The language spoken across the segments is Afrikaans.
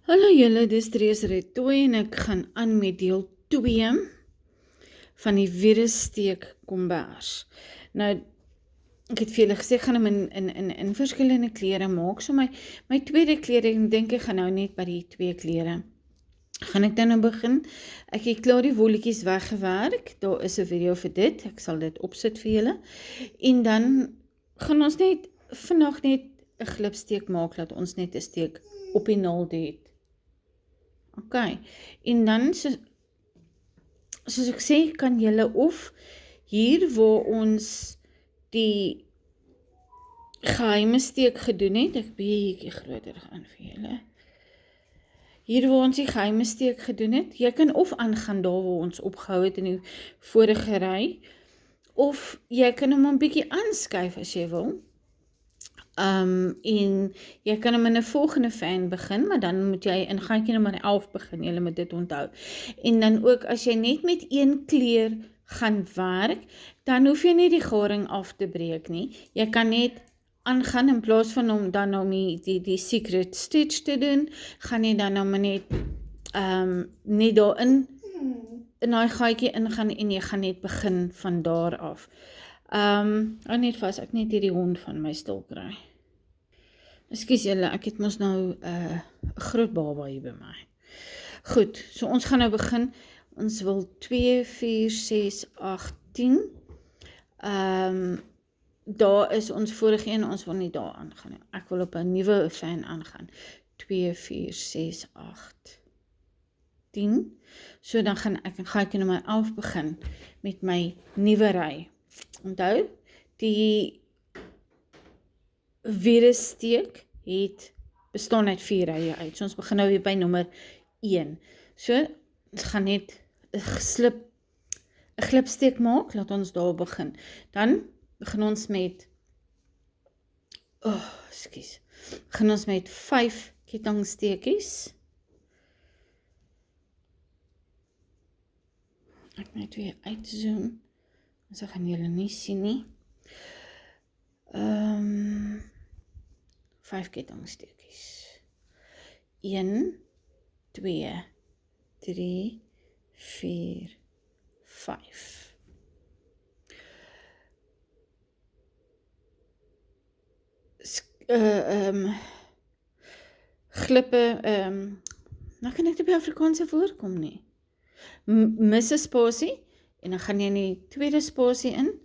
Hallo julle, dis Dries Retoy en ek gaan aan met deel 2 van die virussteek kombers. Nou, ek het vir julle gesê, ek gaan hom in verskillende klere maak. So my tweede klere, ek dink ek gaan nou net by die 2 klere. Gaan ek dan nou begin? Ek het klaar die wolletjies weggewerk. Daar is 'n video vir dit. Ek sal dit opsit vir julle. En dan gaan ons net vandag net 'n glipsteek maak, dat ons net 'n steek op die naald het. Ok, en dan soos ek sê, kan julle of hier waar ons die geheime steek gedoen het, ek bietjie groter gaan vir julle. Hier waar ons die geheime steek gedoen het, jy kan of aangaan daar waar ons opgehou het in die vorige ry, of jy kan hom 'n bietjie aanskuif as jy wil. En jy kan hom in 'n volgende fan begin, maar dan moet jy in gaatjie nommer 11 begin, jy moet dit onthou. En dan ook, as jy net met een kleur gaan werk, dan hoef jy nie die garing af te breek nie. Jy kan net aangaan, in plaas van om dan om die secret stitch te doen, gaan jy dan net net daarin, in daai gaatjie ingaan, en jy gaan net begin van daar af. Net vas, ek net hierdie hond van my stil kry. Ekskuus julle, ek het mos nou 'n groot baba hier by my. Goed, so ons gaan nou begin. Ons wil 2, 4, 6, 8, 10. Daar is ons vorige een, ons wil nie daar aangaan. Ek wil op 'n nuwe fan aangaan. 2, 4, 6, 8, 10. So dan gaan ek nommer 11 begin met my nuwe ry. Onthou, die virussteek bestaan uit 4 rye uit. So ons begin nou weer by nommer 1. So, ons gaan net 'n glipsteek maak, laat ons daar begin. Dan begin ons met, begin ons met 5 kettingsteekies. Ek net weer uitzoom, so gaan julle nie sien nie. 5 kettingsteekies. 1, 2, 3, 4, 5. Glippe, nou kan ek dit by Afrikaanse voorkom nie. Mis 'n spasie, en dan gaan jy in die tweede spasie in,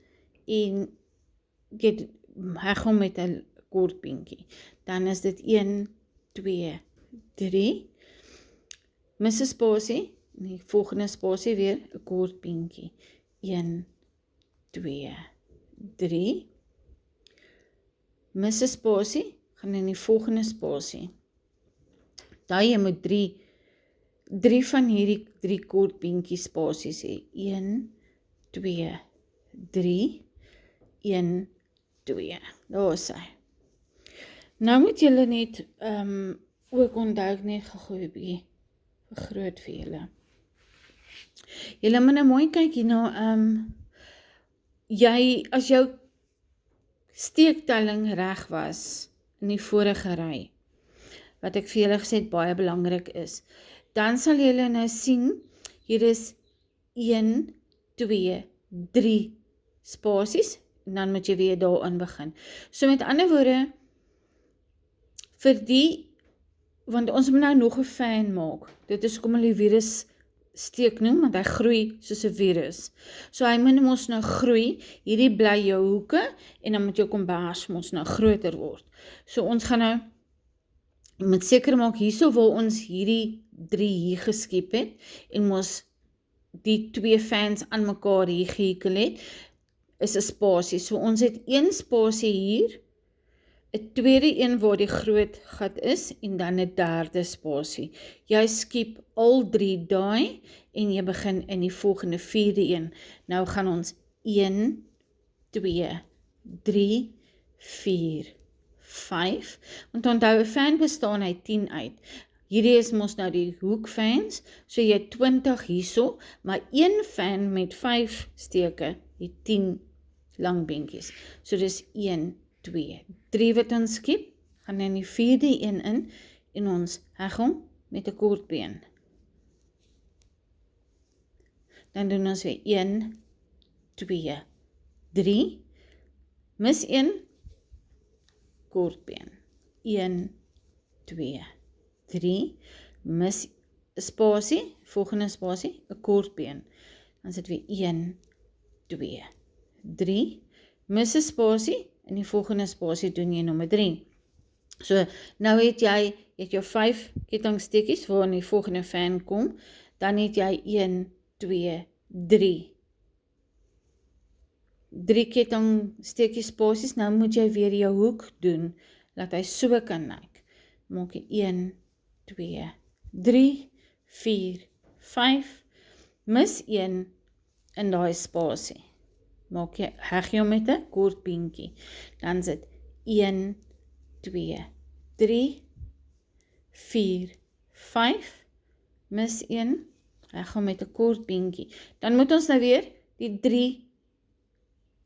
en jy heg hom met 'n kort pinkie. Dan is dit 1, 2, 3. Mis 'n spasie, en die volgende spasie weer 'n kort pinkie. 1, 2, 3. Mis 'n spasie, gaan in die volgende spasie. Daar jy moet 3 van hierdie 3 kort pinkie spasies hê. 1, 2, 3, 1, 2. Daar is hy. Nou moet julle net ook onthou, ek net gegooi 'n bietjie vergroot vir julle. Julle moet nou mooi kyk hier na, as jou steektelling reg was in die vorige ry, wat ek vir julle gesê het baie belangrik is, dan sal julle nou sien, hier is 1, 2, 3 spasies, en dan moet jy weer daarin begin. So met ander woorde, want ons moet nou nog 'n fan maak. Dit is hoekom hulle die virussteek noem, want hy groei soos 'n virus. So hy moet mos nou groei, hierdie bly jou hoeke, en dan moet jou kombers mos nou groter word. So ons gaan nou, met seker maak, hierso waar ons hierdie 3 hier geskiep het, en mos die 2 fans aan mekaar hier gehekel het, is 'n spasie. So ons het 1 spasie hier, 'n tweede een waar die groot gat is, en dan 'n derde spasie. Jy skiep al 3 daai, en jy begin in die volgende 4de een. Nou gaan ons 1, 2, 3, 4, 5. Want onthou, 'n fan bestaan uit 10 uit. Hierdie is mos nou die hoekfans, so jy het 20 hierso, maar 1 fan met 5 steke, het 10 lang beentjies. So dis 1, 2, 3 wat ons skiep, gaan in die 4de een in, en ons heg hom met 'n kortbeen. Dan doen ons weer 1, 2, 3, mis 1, kortbeen. 1, 2, 3, mis 'n spasie, volgende spasie, 'n kortbeen. Dan sit weer 1, 2, 3, mis 'n spasie, in die volgende spasie doen jy nommer 3. So, nou het jy jou 5 kettingsteekies waar in die volgende fan kom, dan het jy 1, 2, 3. 3 kettingsteekies spasies, nou moet jy weer jou hoek doen, dat hy so kan lyk. Maak jy 1, 2, 3, 4, 5, mis 1 in daai spasie. Maak jy, heg jy met 'n kort beentjie. Dan sit 1, 2, 3, 4, 5, mis 1, heg hom met 'n kort beentjie. Dan moet ons nou weer die 3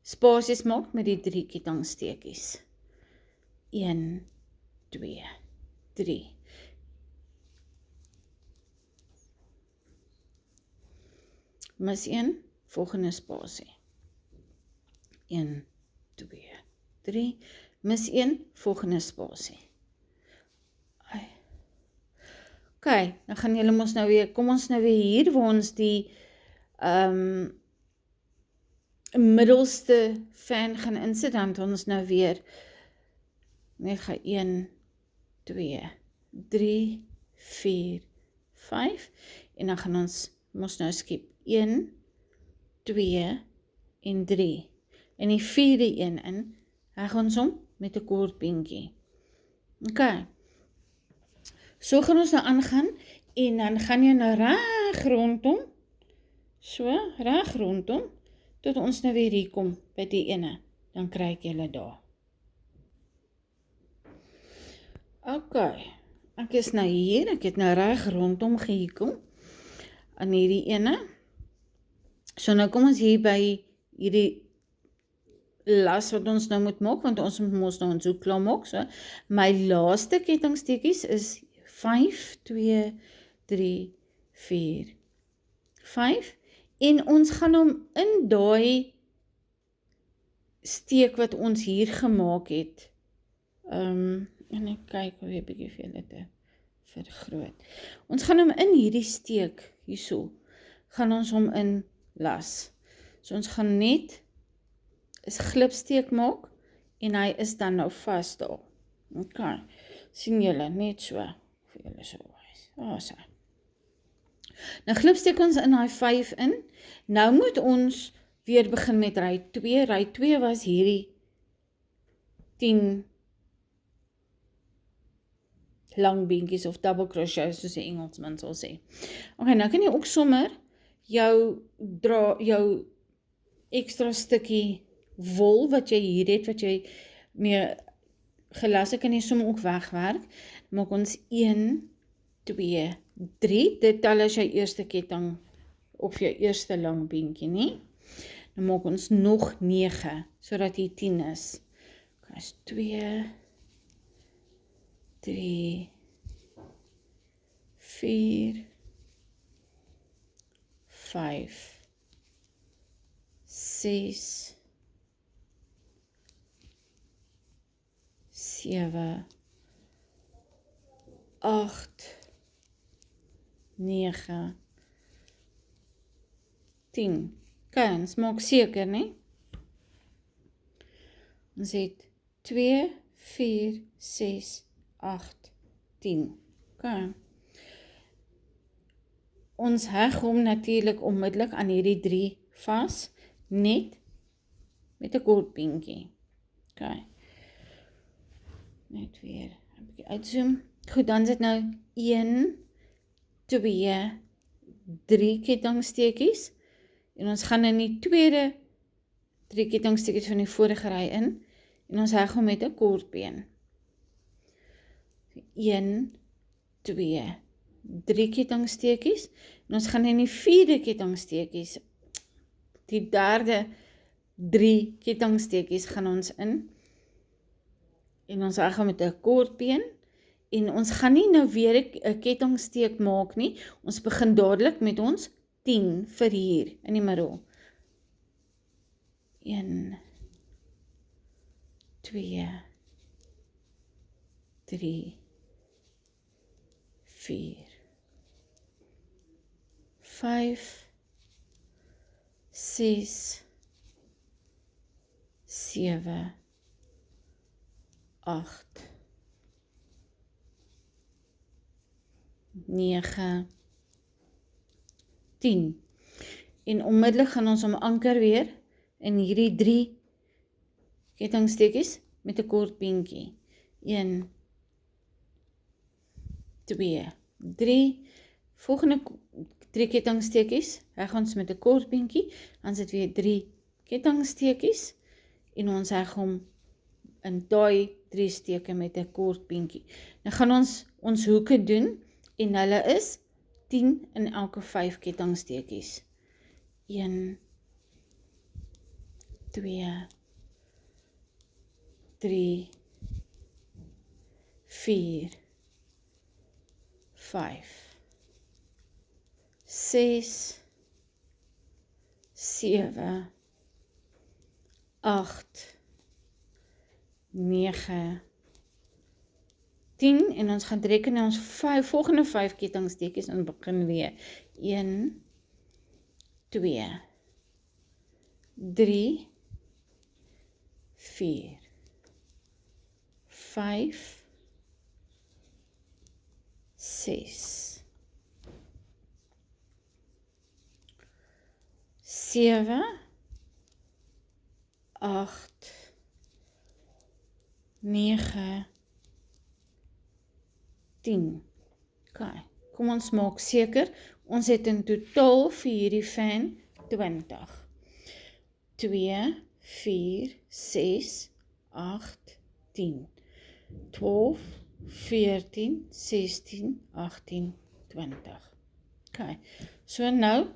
spasies maak met die 3 kettingsteekies. 1, 2, 3. Mis 1, volgende spasie. 1, 2, 3, mis 1, volgende spasie. Ok, dan gaan julle ons nou weer, kom ons nou weer hier, waar ons die middelste fan gaan insit, dan ons nou weer, net gaan 1, 2, 3, 4, 5, en dan gaan ons nou skep 1, 2, en 3, en die 4de een in, heg ons hom met 'n kort beentjie. Ok, so gaan ons nou aangaan, en dan gaan jy nou reg rondom, so, reg rondom, tot ons nou weer hier kom, by die ene, dan kry ek julle daar. Ok, ek is nou hier, ek het nou reg rondom gehekel, aan hierdie ene. So nou kom ons hier by hierdie las wat ons nou moet maak, want ons moet nou ons hoek klaar maak, so. My laaste kettingsteekies is 5, 2, 3, 4, 5, en ons gaan hom in daai steek wat ons hier gemaak het, en ek kyk weer 'n bietjie vir julle te vergroot. Ons gaan hom in hierdie steek, hierso, gaan ons hom in las. So ons gaan net 'n glipsteek maak, en hy is dan nou vas daar. Ok, sien julle, net so, vir julle so wys. So. Nou glipsteek ons in hy 5 in, nou moet ons weer begin met ry 2, ry 2 was hierdie 10 lang beentjies of double crochet, soos die Engelsman sal sê. Ok, nou kan jy ook sommer jou ekstra stukkie wol wat jy hier het, wat jy mee gelas, kan jy sommer ook wegwerk. Maak ons 1, 2, 3, dit tel as jy eerste ketting of jou eerste lang beentjie, nie? Dan maak ons nog 9, sodat die 10 is. Ok, is 2, 3, 4, 5, 6, 7, 8, 9, 10. Kyk, ons maak seker, nie? Ons het 2, 4, 6, 8, 10. Kyk. Ons heg hom natuurlik onmiddellik aan hierdie 3 vas, net met 'n kort beentjie. Kyk. Net weer 'n bietjie uitzoom. Goed, dan sit nou 1, 2, 3 kettingsteekies, en ons gaan in die tweede 3 kettingsteekies van die vorige ry in, en ons heg hom met 'n kortbeen. 1, 2, 3 kettingsteekies, en ons gaan in die 4de kettingsteekies, die derde 3 kettingsteekies gaan ons in, en ons heg hom met 'n kortbeen, En ons gaan nie nou weer 'n kettingsteek maak nie. Ons begin dadelik met ons 10 vir hier in die middel. 1, 2, 3, 4, 5, 6, 7, 8, 9, 10. En onmiddellik gaan ons hom anker weer in hierdie 3 kettingsteekies met 'n kort beentjie. 1, 2, 3. Volgende 3 kettingsteekies, heg ons met 'n kort beentjie, dan sit weer 3 kettingsteekies en ons heg hom in daai 3 steke met 'n kort beentjie. Nou gaan ons hoeke doen en hulle is 10 in elke 5 kettingsteekies. 1, 2, 3, 4, 5, 6, 7, 8, 9, 10 en ons gaan reken na ons volgende 5 kettingsteekies en begin weer. 1, 2, 3, 4, 5, 6, 7, 8, 9, 10. Okay, kom ons maak seker, ons het in totaal vir hierdie fan 20. 2, 4, 6, 8, 10, 12, 14, 16, 18, 20. Okay, so nou,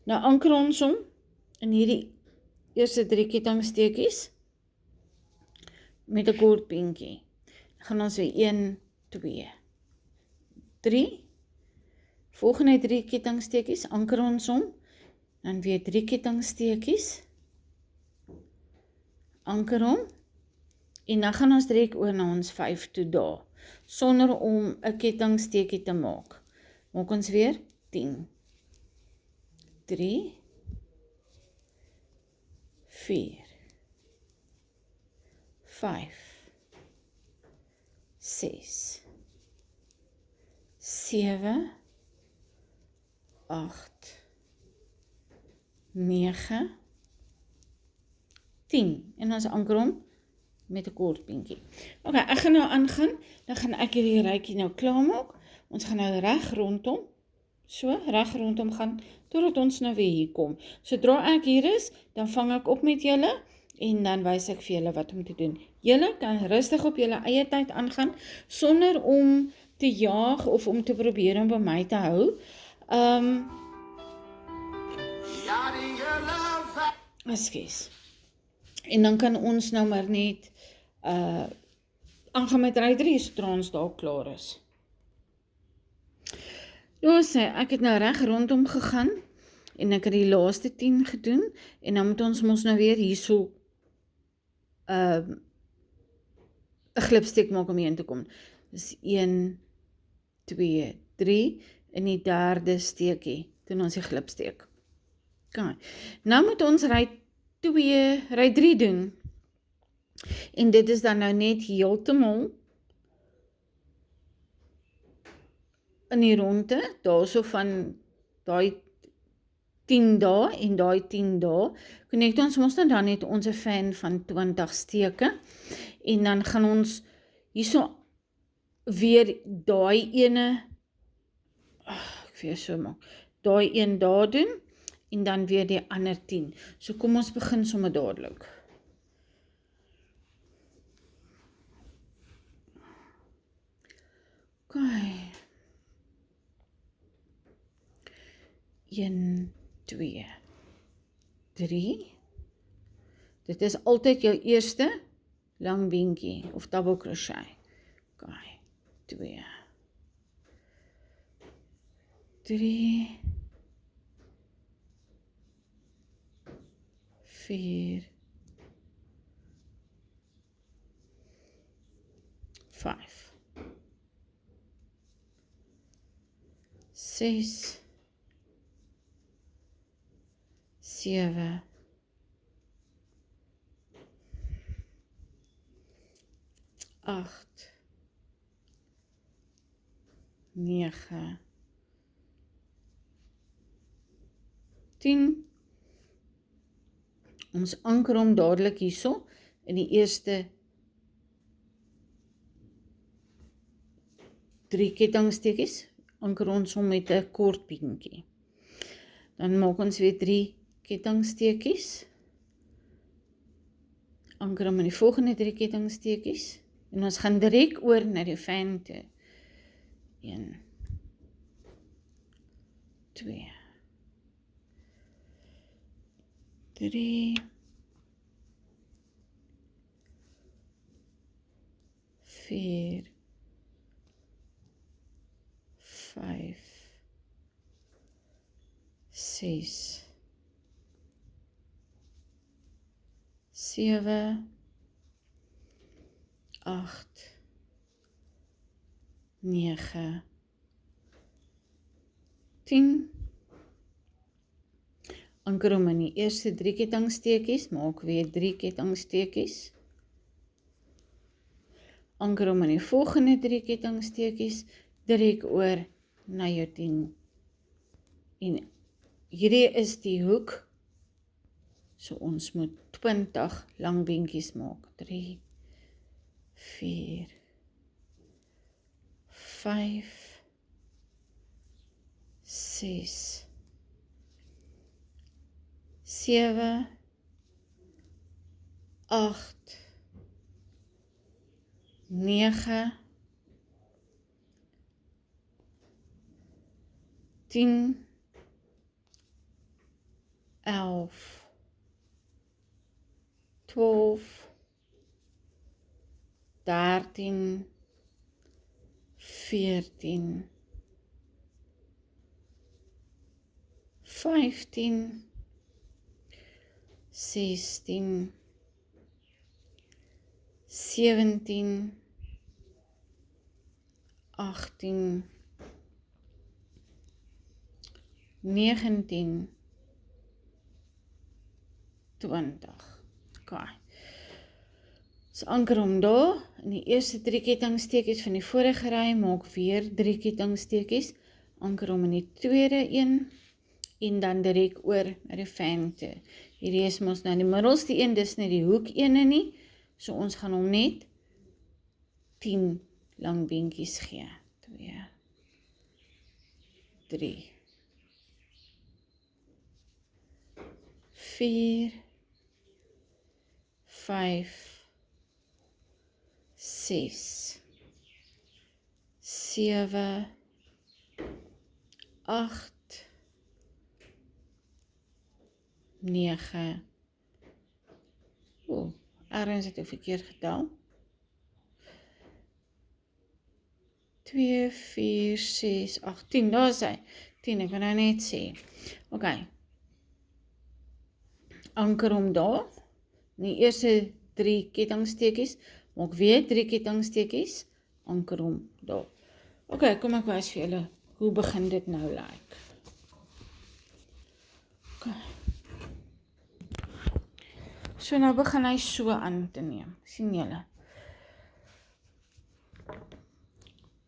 anker ons hom in hierdie eerste 3 kettingsteekies met 'n kort beentjie. Dan gaan ons weer 1, 2, 3. Volgende 3 kettingsteekies, anker ons hom, dan weer 3 kettingsteekies, anker hom, en dan gaan ons direk oor na ons 5 toe daar, sonder om 'n kettingsteekie te maak. Maak ons weer 10, 3, 4, 5, 6, 7, 8, 9, 10. En ons anker hom met 'n kort beentjie. Ok, ek gaan nou aangaan, dan gaan ek hierdie rykie nou klaarmaak. Ons gaan nou reg rondom, so reg rondom gaan, totdat ons nou weer hier kom. Sodra ek hier is, dan vang ek op met julle, en dan wys ek vir julle wat om te doen. Julle kan rustig op julle eie tyd aangaan, sonder om te jaag, of om te probeer om by my te hou. Ekskuus. En dan kan ons nou maar net aangaan met ry 3 sodra ons daar klaar is. Ek het nou reg rondom gegaan en ek het die laaste 10 gedoen en dan moet ons mos nou weer hierso 'n glipsteek maak om hierheen te kom. Dis 1, 2, 3 in die derde steekie doen ons die glipsteek. Okay. Nou moet ons ry 3 doen. En dit is dan nou net heeltemal in die ronde, daarso van daai 10 dae en daai 10 dae, connect ons mos nou dan net ons fan van 20 steke, en dan gaan ons hierso weer daai ene, ek weet so maak, daai een daar doen, en dan weer die ander 10. So kom ons begin sommer dadelik. Okay. 1, 2, 3, Dit is altyd jou eerste lang beentjie of double crochet. OK, 2, 3, 4, 5, 6, 7, 8, 9, 10. Ons anker hom dadelik hierso in die eerste 3 kettingsteekies, anker ons hom met 'n kort beentjie. Dan maak ons weer 3 kettingsteekies. Anker hom in die volgende 3 kettingsteekies. En ons gaan direk oor na die fan toe. 1, 2, 3, 4, 5, 6, 7, 8, 9, 10. Anker hom in die eerste 3 kettingsteekies, maak weer 3 kettingsteekies. Anker hom in die volgende 3 kettingsteekies, direk oor na jou 10. En hierdie is die hoek, so ons moet 20 lang beentjies maak. 3, 4, 5, 6, 7, 8, 9, 10, 11, 12, 13, 14, 15, 16, 17, 18, 19, 20. OK. So anker hom daar, in die eerste 3 kettingsteekies van die vorige ry, maak weer 3 kettingsteekies, anker hom in die tweede een, en dan direk oor na die fan toe. Hierdie is mos nou die middelste een, dis nie die hoek ene nie, so ons gaan hom net 10 lang beentjies gee. 2, 3, 4, 5, 6, 7, 8, 9. Ergens het ek verkeerd getel. 2, 4, 6, 8, 10. Daar is hy. 10, ek wil nou net sê. OK. Anker hom daar. In die eerste 3 kettingsteekies, maak weer 3 kettingsteekies, anker hom daar. OK, kom ek wys vir julle, hoe begin dit nou lyk. OK. So nou begin hy so aan te neem, sien julle.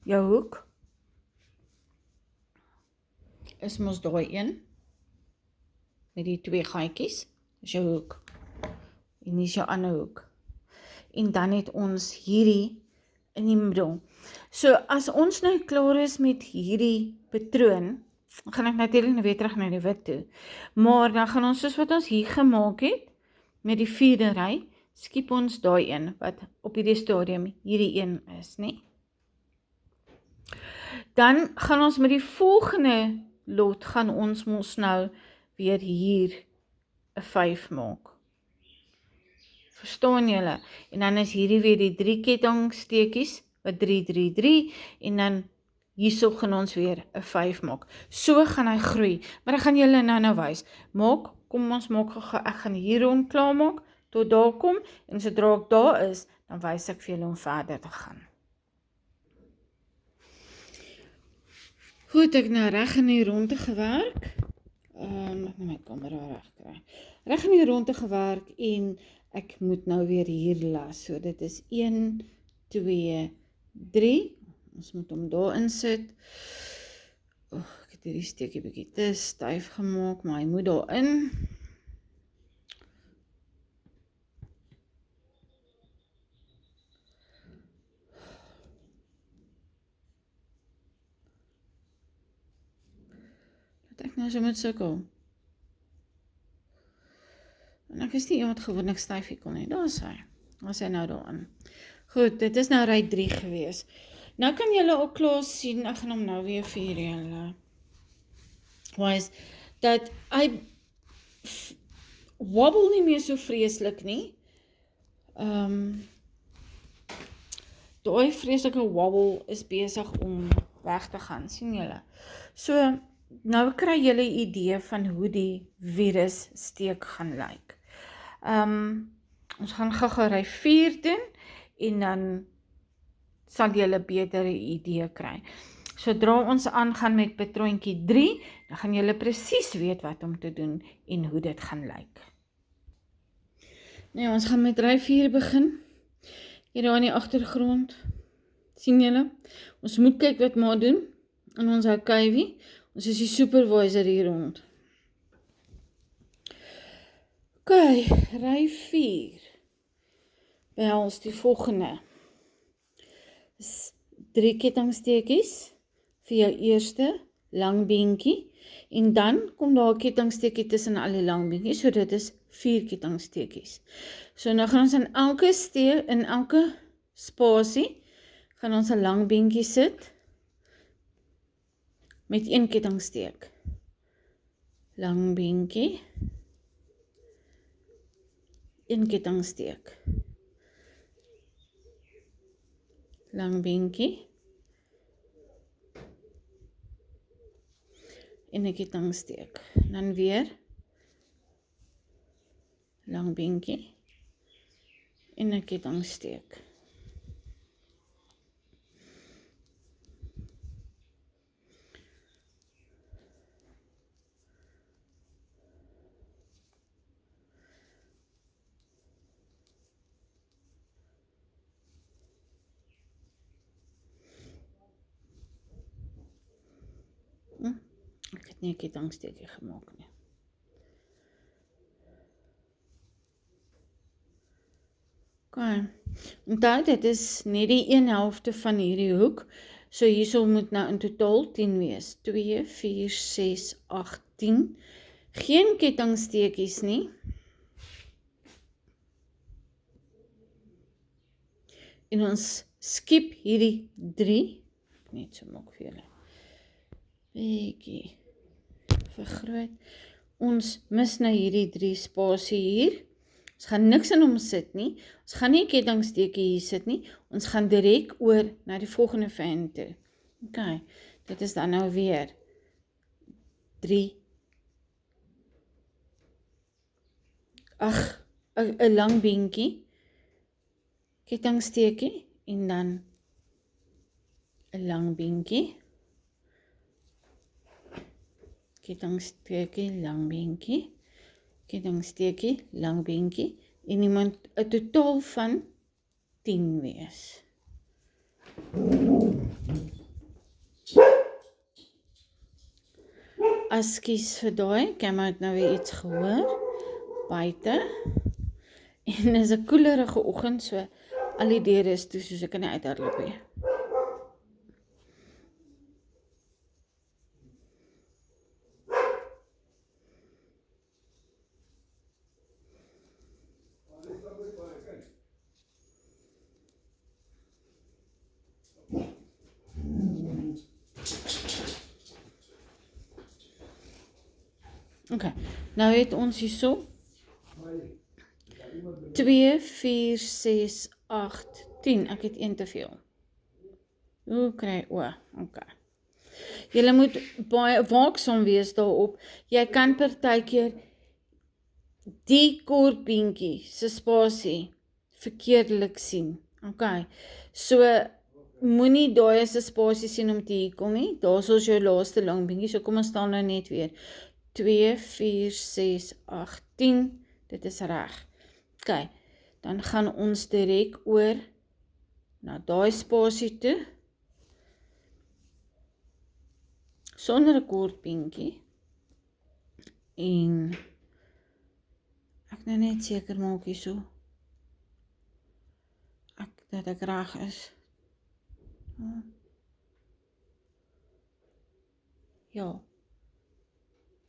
Jou hoek is mos daai een, met die 2 gaatjies, is jou hoek. En hier is jou ander hoek. En dan het ons hierdie in die middel. So as ons nou klaar is met hierdie patroon, gaan ek natuurlik nou weer terug na die wit toe. Maar dan gaan ons, soos wat ons hier gemaak het, met die 4de ry, skiep ons daai een, wat op hierdie stadium hierdie een is, nie? Dan gaan ons met die volgende lot, gaan ons mos nou weer hier 'n 5 maak. Verstaan julle? En dan is hierdie weer die 3 kettingsteekies, wat 3, 3, 3, en dan hierso gaan ons weer 'n 5 maak. So gaan hy groei, maar ek gaan julle nou wys. Kom ons maak gou, ek gaan hier rond klaar maak, tot daar kom, en sodra ek daar is, dan wys ek vir julle om verder te gaan. Goed, ek nou reg in die ronde gewerk. Ek moet my kamera reg kry. Reg in die ronde gewerk en ek moet nou weer hier las. So dit is 1, 2, 3. Ons moet hom daar insit. Ek het hierdie steekie bietjie te styf gemaak, maar hy moet daar in. Dat ek nou so moet sukkel. En ek is nie iemand gewoonlik styf hier kon nie. Daar is hy. Daar is hy nou daarin. Goed, dit is nou ry 3 gewees. Nou kan julle ook klaar sien, ek gaan hom nou weer vir julle wys, dat hy wobble nie meer so vreeslik nie. Daai vreeslike wobble is besig om weg te gaan, sien julle. So, nou kry julle 'n idee van hoe die virus steek gaan lyk. Ons gaan gou ry 4 doen, en dan sal julle 'n betere idee kry. Sodra ons aangaan met patroontjie 3, dan gaan julle presies weet wat om te doen en hoe dit gaan lyk. Nou, ons gaan met ry 4 begin. Hier daar in die agtergrond. Sien julle? Ons moet kyk wat maar doen. En ons hou Kywie. Ons is die supervisor hier rond. Ok, ry 4. Behels die volgende. 3 kettingsteekies vir jou eerste lang beentjie, en dan kom daar 'n kettingsteekie tussen al die lang beentjies, so dit is 4 kettingsteekies. So nou gaan ons in elke spasie gaan ons 'n lang beentjie sit met 1 kettingsteek. Lang beentjie, 1 kettingsteek. Lang beentjie, en 'n kettingsteek. Dan weer lang beentjie en 'n kettingsteek. Ek het nie 'n kettingsteekie gemaak nie. Ok, onthou dit is net die 1/2 van hierdie hoek, so hierso moet nou in totaal 10 wees. 2, 4, 6, 8, 10. Geen kettingsteekies nie. En ons skip hierdie 3, net so maak vir julle. Bietjie vergroot. Ons mis nou hierdie 3 spasie hier. Ons gaan niks in hom sit nie. Ons gaan nie 'n kettingsteekie hier sit nie. Ons gaan direk oor na die volgende fan toe. Ok, dit is dan nou weer 3. 'n lang beentjie, kettingsteekie, en dan 'n lang beentjie, kettingsteekie, lang beentjie, kettingsteekie, lang beentjie, en die moet 'n totaal van 10 wees. Askies vir daai, Camera het nou weer iets gehoor, buite, en is 'n koelerige oggend, so al die deure is toe, soos ek kan nie uithardloop nie. Ok, nou het ons hierso 2, 4, 6, 8, 10. Ek het 1 te veel. Hoe kry, okay. Julle moet baie waaksaam wees daarop. Jy kan partykeer die kortbeentjie se spasie verkeerdelik sien. Okay. So moenie daai as 'n spasie sien om te hier kom nie. Daar's ons jou laaste lang beentjie. So kom ons staan nou net weer. 2, 4, 6, 8, 10. Dit is reg. Okay. Dan gaan ons direk oor na daai spasie toe. Sonder 'n kortbeentjie. En ek nou net seker maak hierso. Dat ek reg is. Ja.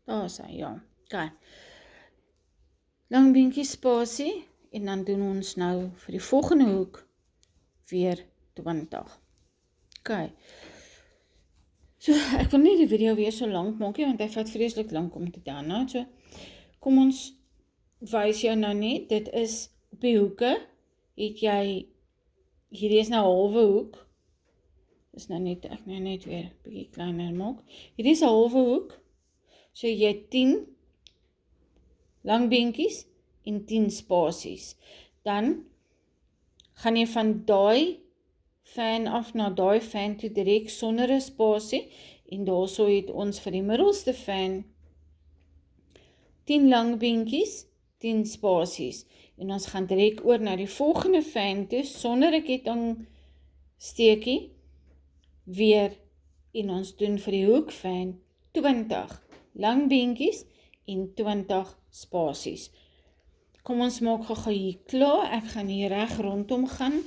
Daar is hy, ja. Okay. Lang beentjie spasie. En dan doen ons nou vir die volgende hoek weer 20. Okay. So, ek wil nie die video weer so lank maak nie, want hy vat vreeslik lank om te doen. So, kom ons wys jou nou net, dit is op die hoeke, het jy, hierdie is nou 'n halwe hoek, dis nou net, ek nou net weer 'n bietjie kleiner maak, hierdie is 'n halwe hoek, so jy het 10 lang beentjies en 10 spasies, dan gaan jy van daai fan af na daai fan toe direk sonder 'n spasie, en daarso het ons vir die middelste fan 10 lang beentjies, 10 spasies, en ons gaan direk oor na die volgende fan toe, sonder 'n kettingsteekie, weer, en ons doen vir die hoekfan 20 lang beentjies en 20 spasies. Kom ons maak gou hier klaar, ek gaan hier reg rondom gaan,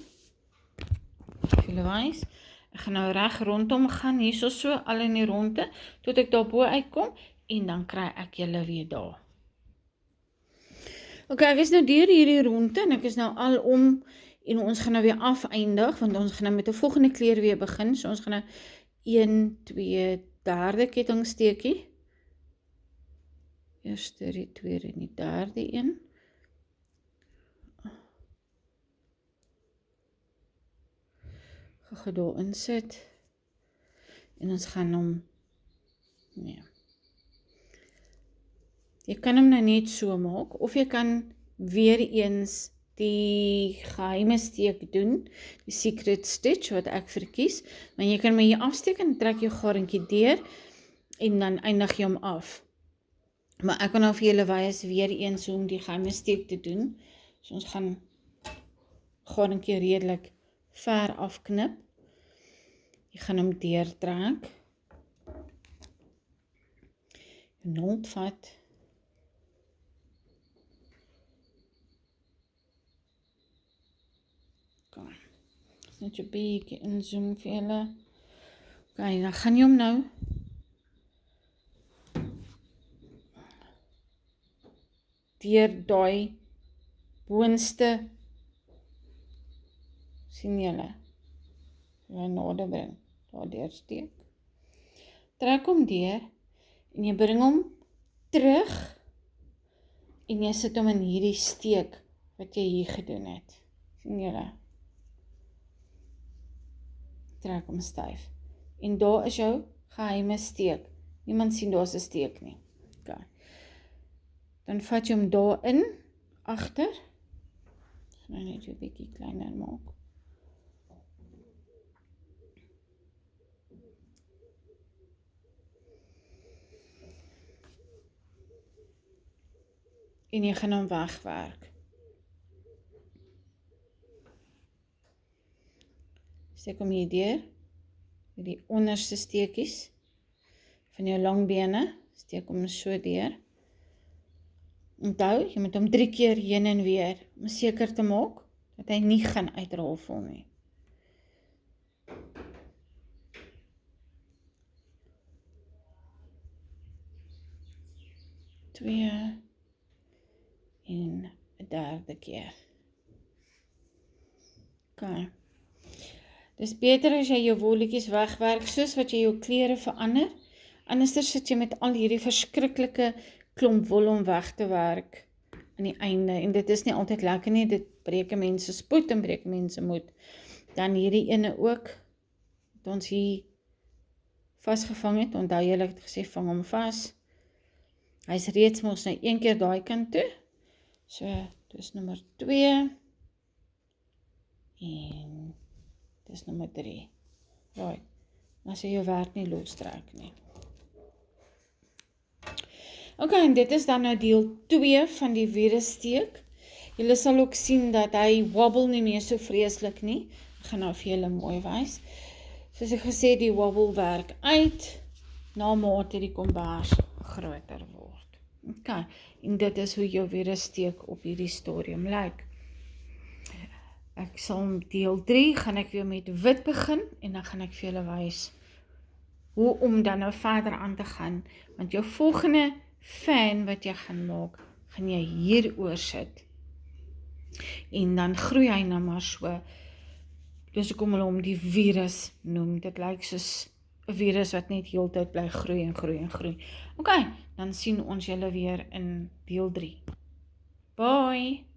wys. Ek gaan nou reg rondom gaan, hier so al in die ronde, tot ek daarbo uitkom, en dan kry ek julle weer daar. Ok, ek is nou deur hierdie ronde, en ek is nou al om, en ons gaan nou weer afeindig, want ons gaan nou met die volgende kleur weer begin, so ons gaan nou 1, 2, derde kettingsteekie, eerste, die tweede en die derde een, gaan daar insit, en ons gaan hom, nee, jy kan hom nou net so maak, of jy kan weer eens die geheime steek doen, die secret stitch wat ek verkies, maar jy kan my hier afsteek en trek jou garentjie deur, en dan eindig jy hom af. Maar ek kan nou vir julle wys weer eens hoe om die geheime steek te doen, so ons gaan garentjie redelik ver afknip, jy gaan hom deurtrek, jou naald vat, net so bietjie inzoom vir julle. Okay, dan gaan jy hom nou deur daai boonste, sien julle, nader bring, daar deursteek. Trek hom deur, en jy bring hom terug, en jy sit hom in hierdie steek, wat jy hier gedoen het. Sien julle? Trek hom styf. En daar is jou geheime steek. Niemand sien daar is 'n steek nie. Okay. Dan vat jy hom daar in, agter. Ek gaan nou net 'n bietjie kleiner maak. En jy gaan hom wegwerk. Steek hom hier deur, die onderste steekies van jou langbene, steek hom so deur. Onthou, jy moet hom 3 keer heen en weer, om seker te maak, dat hy nie gaan uitrafel nie. Twee, en 'n derde keer. Okay. Dis beter as jy jou wolletjies wegwerk, soos wat jy jou klere verander, anders sit jy met al hierdie verskriklike klomp wol om weg te werk aan die einde, en dit is nie altyd lekker nie, dit breek mense spoed en breek mense moed. Dan hierdie ene ook, wat ons hier vasgevang het, onthou julle het gesê, vang hom vas. Hy is reeds mos nou een keer daai kant toe, so, dis nommer 2, en dis nommer 3. Right, as jy jou werk nie lostrek nie. Ok, en dit is dan nou deel 2 van die virussteek. Julle sal ook sien dat hy wobble nie meer so vreeslik nie. Ek gaan nou vir julle mooi wys. Soos ek gesê, die wobble werk uit, na mate die kombers groter word. Ok, en dit is hoe jou virussteek op hierdie stadium lyk. Ek sal deel 3, gaan ek weer met wit begin, en dan gaan ek vir julle wys hoe om dan nou verder aan te gaan, want jou volgende fan wat jy gaan maak, gaan jy hier oor sit, en dan groei hy nou maar so, dus ek kom hulle om die virus noem, dit lyk soos 'n virus wat net heeltyd bly groei en groei en groei. Ok, dan sien ons julle weer in deel 3. Bye!